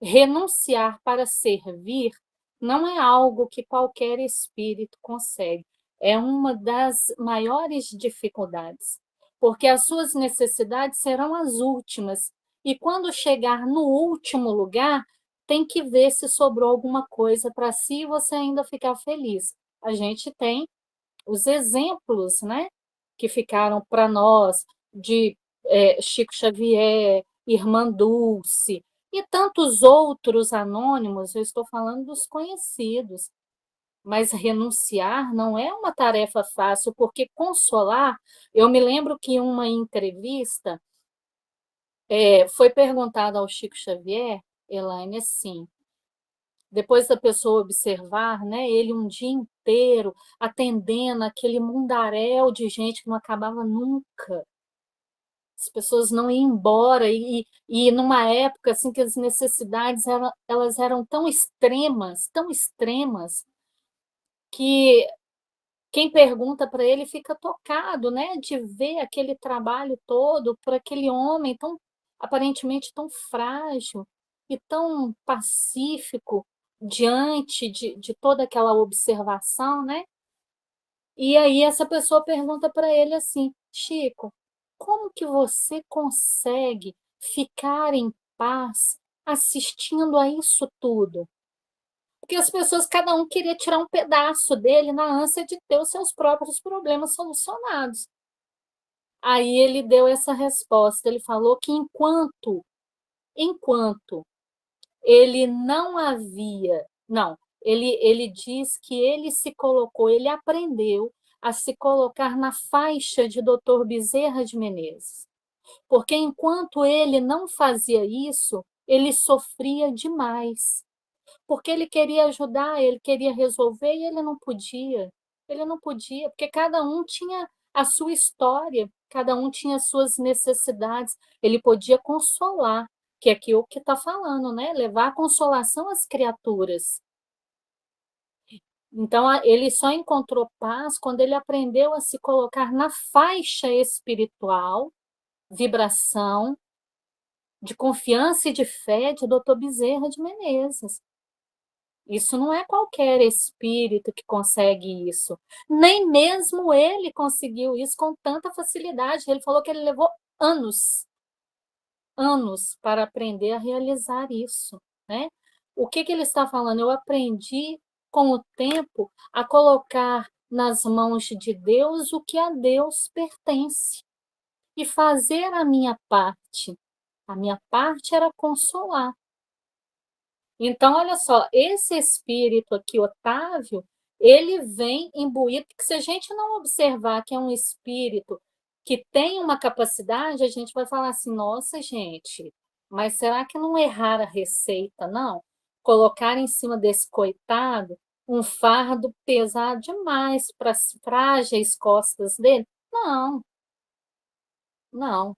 Renunciar para servir não é algo que qualquer espírito consegue. É uma das maiores dificuldades, porque as suas necessidades serão as últimas. E quando chegar no último lugar, tem que ver se sobrou alguma coisa para si e você ainda ficar feliz. A gente tem os exemplos, né, que ficaram para nós de Chico Xavier, Irmã Dulce e tantos outros anônimos. Eu estou falando dos conhecidos, mas renunciar não é uma tarefa fácil, porque consolar, eu me lembro que em uma entrevista foi perguntado ao Chico Xavier, Elaine, assim, depois da pessoa observar, né, ele um dia inteiro atendendo aquele mundaréu de gente que não acabava nunca. As pessoas não iam embora e numa época assim que as necessidades elas eram tão extremas que quem pergunta para ele fica tocado, né, de ver aquele trabalho todo por aquele homem tão aparentemente tão frágil e tão pacífico diante de toda aquela observação, né? E aí essa pessoa pergunta para ele assim: Chico, como que você consegue ficar em paz assistindo a isso tudo? Porque as pessoas, cada um queria tirar um pedaço dele na ânsia de ter os seus próprios problemas solucionados. Aí ele deu essa resposta, ele falou que enquanto ele não havia, não, ele diz que ele se colocou, ele aprendeu a se colocar na faixa de Dr. Bezerra de Menezes, porque enquanto ele não fazia isso, ele sofria demais, porque ele queria ajudar, ele queria resolver e ele não podia. Ele não podia, porque cada um tinha a sua história, cada um tinha as suas necessidades. Ele podia consolar, que é aquilo que está falando, né? Levar a consolação às criaturas. Então, ele só encontrou paz quando ele aprendeu a se colocar na faixa espiritual, vibração, de confiança e de fé de Dr. Bezerra de Menezes. Isso não é qualquer espírito que consegue isso. Nem mesmo ele conseguiu isso com tanta facilidade. Ele falou que ele levou anos para aprender a realizar isso, né? O que ele está falando? Eu aprendi com o tempo a colocar nas mãos de Deus o que a Deus pertence e fazer a minha parte. A minha parte era consolar. Então, olha só, esse espírito aqui, Otávio, ele vem imbuído, porque se a gente não observar que é um espírito que tem uma capacidade, a gente vai falar assim, nossa, gente, mas será que não errar a receita, não? Colocar em cima desse coitado um fardo pesado demais para as frágeis costas dele? Não, não.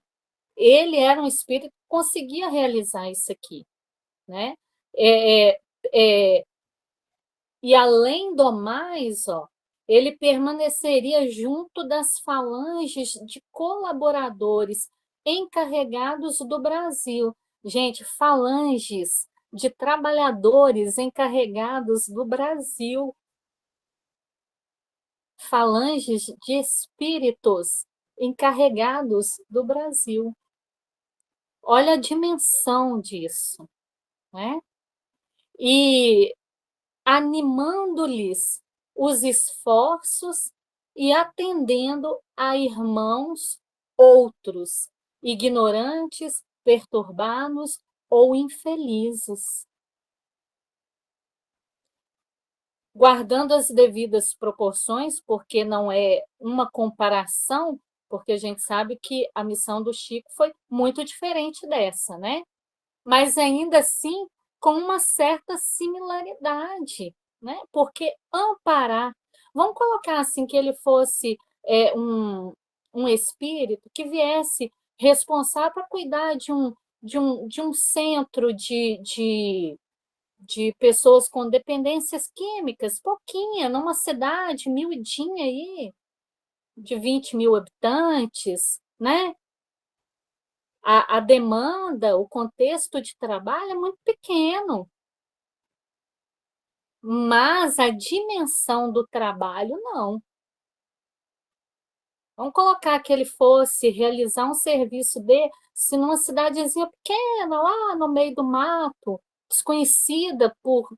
Ele era um espírito que conseguia realizar isso aqui, né? É, é, é, e além do mais, ó, ele permaneceria junto das falanges de colaboradores encarregados do Brasil. Gente, falanges de trabalhadores encarregados do Brasil, falanges de espíritos encarregados do Brasil. Olha a dimensão disso, né? E animando-lhes os esforços e atendendo a irmãos outros, ignorantes, perturbados ou infelizes. Guardando as devidas proporções, porque não é uma comparação, porque a gente sabe que a missão do Chico foi muito diferente dessa, né? Mas ainda assim com uma certa similaridade, né? Porque amparar, vamos colocar assim que ele fosse um espírito que viesse responsável para cuidar de um centro de pessoas com dependências químicas, pouquinha, numa cidade miudinha aí, de 20 mil habitantes, né? A demanda, o contexto de trabalho é muito pequeno, mas a dimensão do trabalho não. Vamos colocar que ele fosse realizar um serviço desse numa cidadezinha pequena, lá no meio do mato, desconhecida por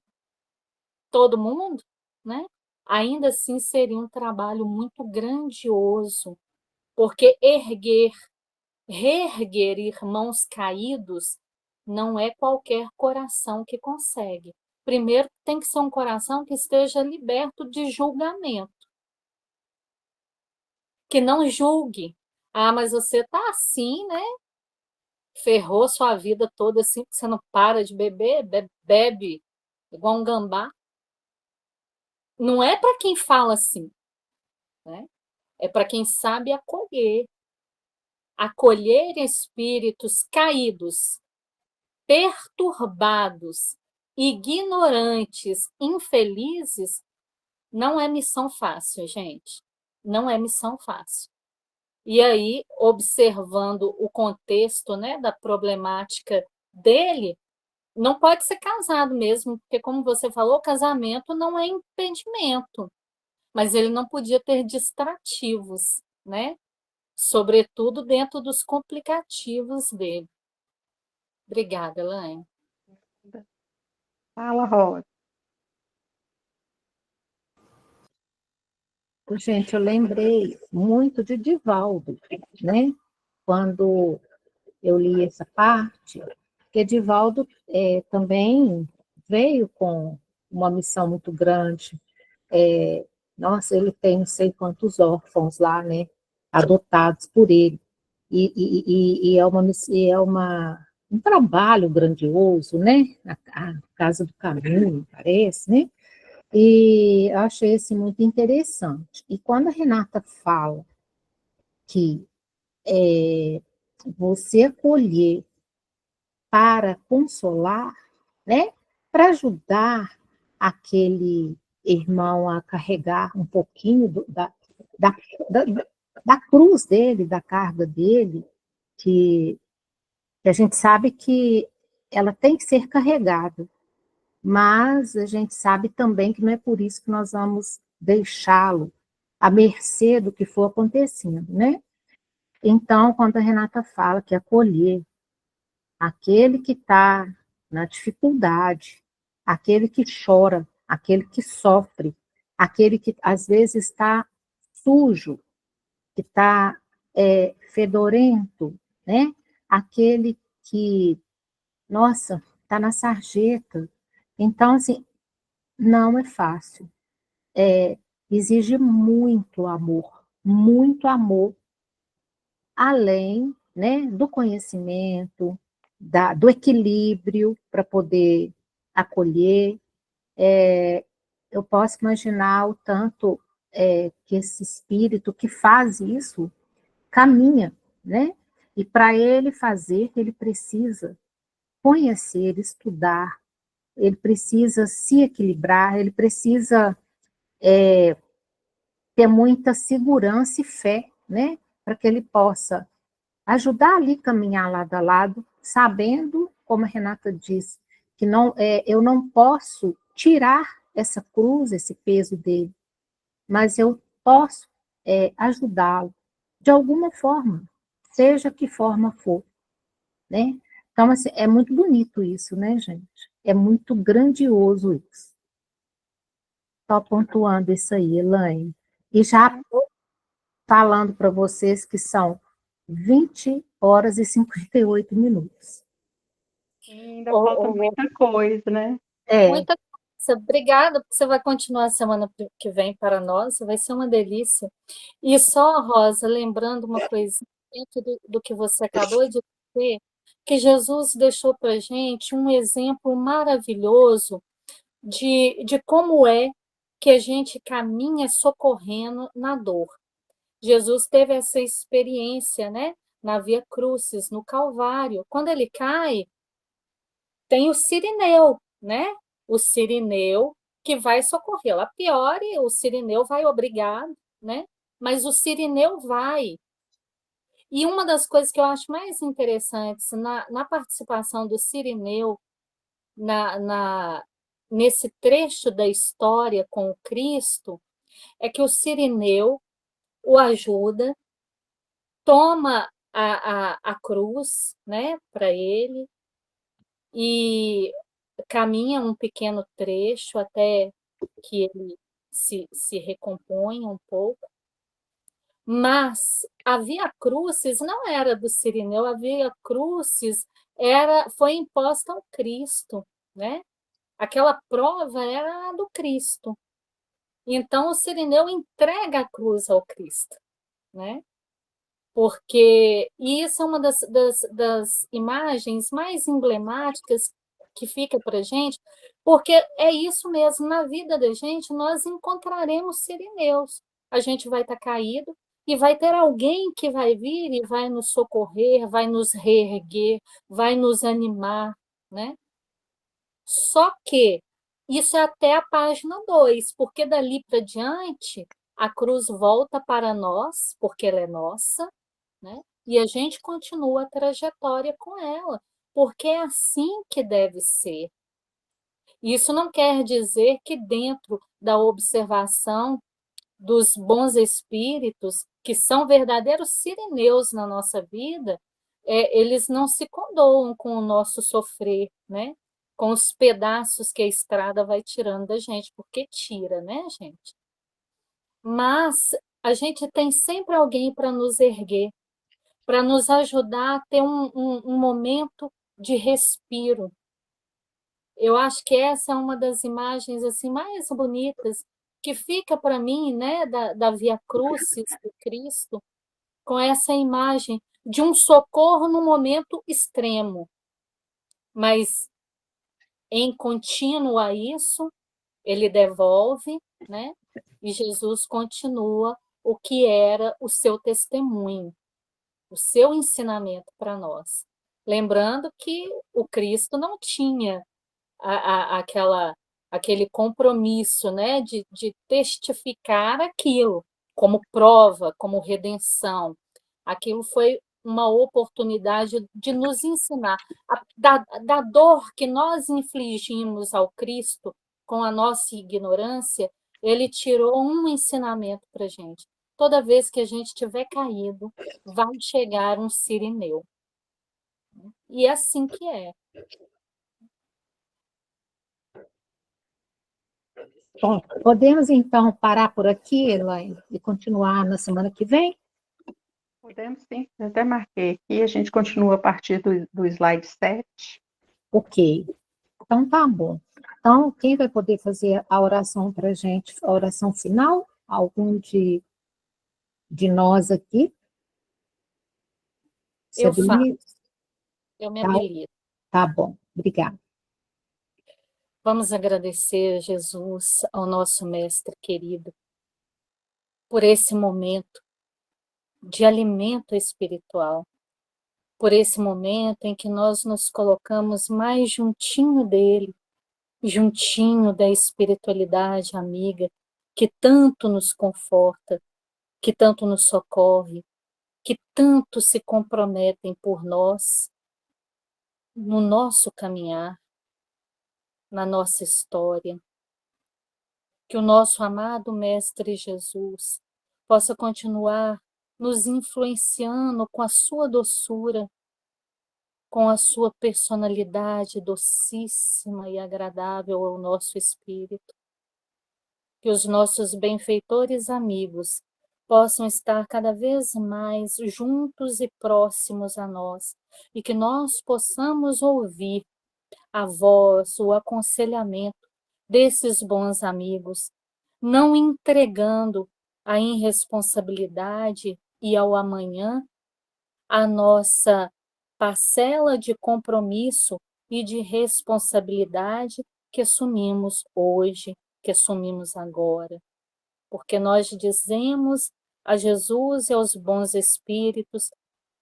todo mundo, né? Ainda assim seria um trabalho muito grandioso, porque reerguer irmãos caídos não é qualquer coração que consegue. Primeiro, tem que ser um coração que esteja liberto de julgamento, que não julgue. Ah, mas você está assim, né? Ferrou sua vida toda assim, que você não para de beber, bebe igual um gambá. Não é para quem fala assim, né? É para quem sabe acolher. Acolher espíritos caídos, perturbados, ignorantes, infelizes, não é missão fácil, gente. Não é missão fácil. E aí, observando o contexto, né, da problemática dele, não pode ser casado mesmo, porque, como você falou, casamento não é impedimento, mas ele não podia ter distrativos, né? Sobretudo dentro dos complicativos dele. Obrigada, Elaine. Fala, Rosa. Gente, eu lembrei muito de Divaldo, né? Quando eu li essa parte, porque Divaldo também veio com uma missão muito grande. Nossa, ele tem não sei quantos órfãos lá, né? Adotados por ele. E um trabalho grandioso, né? A Casa do Caminho, parece, né? E eu achei assim, muito interessante. E quando a Renata fala que você acolher para consolar, né? Para ajudar aquele irmão a carregar um pouquinho da, da, da cruz dele, da carga dele, que a gente sabe que ela tem que ser carregada, mas a gente sabe também que não é por isso que nós vamos deixá-lo à mercê do que for acontecendo, né? Então, quando a Renata fala que acolher aquele que está na dificuldade, aquele que chora, aquele que sofre, aquele que às vezes está sujo, que está fedorento, né? Aquele que, nossa, está na sarjeta. Então, assim, não é fácil. Exige muito amor, além, né, do conhecimento, do equilíbrio para poder acolher. Eu posso imaginar o tanto que esse espírito que faz isso caminha, né? E para ele fazer, ele precisa conhecer, estudar, ele precisa se equilibrar, ele precisa ter muita segurança e fé, né? Para que ele possa ajudar ali, caminhar lado a lado, sabendo, como a Renata disse, que não, eu não posso tirar essa cruz, esse peso dele, mas eu posso ajudá-lo de alguma forma, seja que forma for, né? Então, assim, é muito bonito isso, né, gente? É muito grandioso isso. Só pontuando isso aí, Elaine. E já falando para vocês que são 20 horas e 58 minutos. Ainda falta muita coisa, né? É, Muita Obrigada, porque você vai continuar a semana que vem para nós, vai ser uma delícia. E só, Rosa, lembrando uma coisinha dentro do que você acabou de dizer, que Jesus deixou para a gente um exemplo maravilhoso de como é que a gente caminha socorrendo na dor. Jesus teve essa experiência, né? Na Via Crucis, no Calvário. Quando ele cai, tem o Cirineu, né? O Cirineu que vai socorrê-lo. A priori, o Cirineu vai obrigado, né? Mas o Cirineu vai. E uma das coisas que eu acho mais interessantes na participação do Cirineu nesse trecho da história com o Cristo é que o Cirineu o ajuda, toma a cruz, né, para ele, e caminha um pequeno trecho até que ele se recomponha um pouco. Mas a Via Crucis não era do Cirineu, a Via Crucis foi imposta ao Cristo, né? Aquela prova era do Cristo. Então, o Cirineu entrega a cruz ao Cristo, né? Porque isso é uma das imagens mais emblemáticas que fica para a gente, porque é isso mesmo, na vida da gente, nós encontraremos Cirineus. A gente vai estar caído e vai ter alguém que vai vir e vai nos socorrer, vai nos reerguer, vai nos animar, né? Só que isso é até a página 2, porque dali para diante a cruz volta para nós, porque ela é nossa, né? E a gente continua a trajetória com ela, porque é assim que deve ser. Isso não quer dizer que dentro da observação dos bons espíritos, que são verdadeiros sirineus na nossa vida, eles não se condoam com o nosso sofrer, né? Com os pedaços que a estrada vai tirando da gente, porque tira, né, gente? Mas a gente tem sempre alguém para nos erguer, para nos ajudar a ter um momento de respiro. Eu acho que essa é uma das imagens assim mais bonitas que fica para mim, né, da Via Crucis de Cristo, com essa imagem de um socorro no momento extremo, mas em contínuo a isso, ele devolve, né? E Jesus continua o que era o seu testemunho, o seu ensinamento para nós. Lembrando que o Cristo não tinha aquele compromisso, né, de testificar aquilo como prova, como redenção. Aquilo foi uma oportunidade de nos ensinar. Da dor que nós infligimos ao Cristo com a nossa ignorância, ele tirou um ensinamento para a gente. Toda vez que a gente tiver caído, vai chegar um Cirineu. E é assim que é. Bom, podemos então parar por aqui, Elaine, e continuar na semana que vem? Podemos sim, eu até marquei aqui, a gente continua a partir do slide 7. Ok, então tá bom. Então, quem vai poder fazer a oração para a gente, a oração final? Algum de nós aqui? Se Eu faço, habilita? eu me Tá, habilito. tá bom, obrigada. Vamos agradecer a Jesus, ao nosso mestre querido, por esse momento de alimento espiritual, por esse momento em que nós nos colocamos mais juntinho dele, juntinho da espiritualidade amiga, que tanto nos conforta, que tanto nos socorre, que tanto se comprometem por nós, no nosso caminhar, na nossa história. Que o nosso amado Mestre Jesus possa continuar nos influenciando com a sua doçura, com a sua personalidade docíssima e agradável ao nosso espírito. Que os nossos benfeitores amigos possam estar cada vez mais juntos e próximos a nós, e que nós possamos ouvir a voz, o aconselhamento desses bons amigos, não entregando à irresponsabilidade e ao amanhã a nossa parcela de compromisso e de responsabilidade que assumimos hoje, que assumimos agora. Porque nós dizemos a Jesus e aos bons espíritos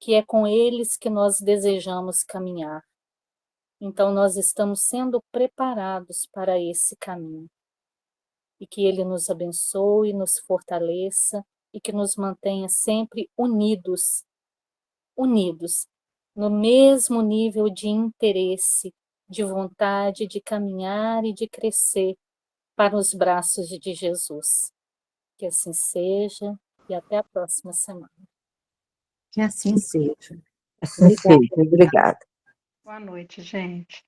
que é com eles que nós desejamos caminhar. Então, nós estamos sendo preparados para esse caminho. E que Ele nos abençoe, nos fortaleça e que nos mantenha sempre unidos, no mesmo nível de interesse, de vontade de caminhar e de crescer para os braços de Jesus. Que assim seja e até a próxima semana. Que assim seja. Assim seja. Obrigada. Boa noite, gente.